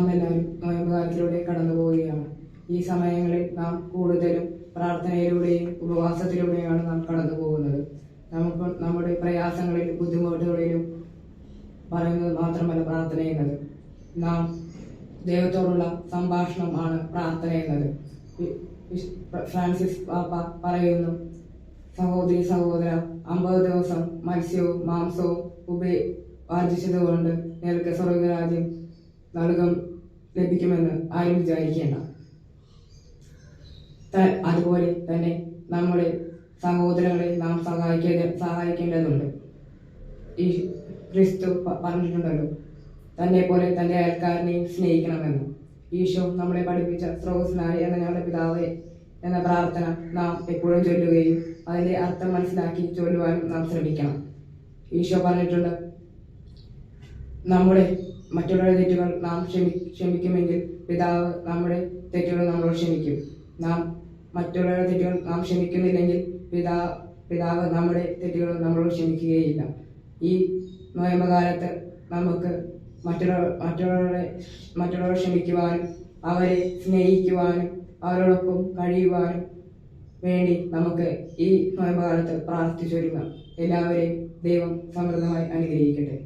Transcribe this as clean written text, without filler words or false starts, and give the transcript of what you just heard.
നാം എല്ലാവരും നോയമ്പുകാലത്തിലൂടെ കടന്നു പോവുകയാണ്. ഈ സമയങ്ങളിൽ നാം കൂടുതലും പ്രാർത്ഥനയിലൂടെയും ഉപവാസത്തിലൂടെയാണ് നാം കടന്നു പോകുന്നത്. നമുക്ക് നമ്മുടെ പ്രയാസങ്ങളിലും ബുദ്ധിമുട്ടുകളിലും പറയുന്നത് മാത്രമല്ല പ്രാർത്ഥന എന്നത്. നാം ദൈവത്തോടുള്ള സംഭാഷണമാണ് പ്രാർത്ഥന എന്നത്. ഫ്രാൻസിസ് പാപ്പ പറയുന്നു, സഹോദരി സഹോദര, 50 ദിവസം മത്സ്യവും മാംസവും വർജിച്ചതുകൊണ്ട് നിനക്ക് സ്വർഗരാജ്യം ലഭിക്കുമെന്ന് ആരും വിചാരിക്കേണ്ട. അതുപോലെ തന്നെ നമ്മുടെ സഹോദരങ്ങളെ നാം സഹായിക്കേണ്ടതുണ്ട്. ഈ ക്രിസ്തു പറഞ്ഞിട്ടുണ്ടല്ലോ, തന്നെ പോലെ തൻ്റെ അയൽക്കാരനെയും സ്നേഹിക്കണമെന്ന്. ഈശോ നമ്മളെ പഠിപ്പിച്ച സ്രോതസ്സനായ എന്ന ഞങ്ങളുടെ പിതാവേ എന്ന പ്രാർത്ഥന നാം എപ്പോഴും ചൊല്ലുകയും അതിൻ്റെ അർത്ഥം മനസ്സിലാക്കി ചൊല്ലുവാനും നാം ശ്രമിക്കണം. ഈശോ പറഞ്ഞിട്ടുണ്ട്, നമ്മുടെ മറ്റുള്ളവരുടെ തെറ്റുകൾ നാം ക്ഷമിക്കുമെങ്കിൽ പിതാവ് നമ്മുടെ തെറ്റുകൾ നമ്മളോട് ക്ഷമിക്കും. നാം മറ്റുള്ളവരുടെ തെറ്റുകൾ നാം ക്ഷമിക്കുന്നില്ലെങ്കിൽ പിതാവ് നമ്മുടെ തെറ്റുകൾ നമ്മളോട് ക്ഷമിക്കുകയില്ല. ഈ നോയമ്പകാലത്ത് നമുക്ക് മറ്റുള്ളവരെ ക്ഷമിക്കുവാനും അവരെ സ്നേഹിക്കുവാനും അവരോടൊപ്പം കഴിയുവാനും വേണ്ടി നമുക്ക് ഈ നോയമ്പകാലത്ത് പ്രാർത്ഥിച്ചൊരുങ്ങാം. എല്ലാവരെയും ദൈവം സമൃദ്ധമായി അനുഗ്രഹിക്കട്ടെ.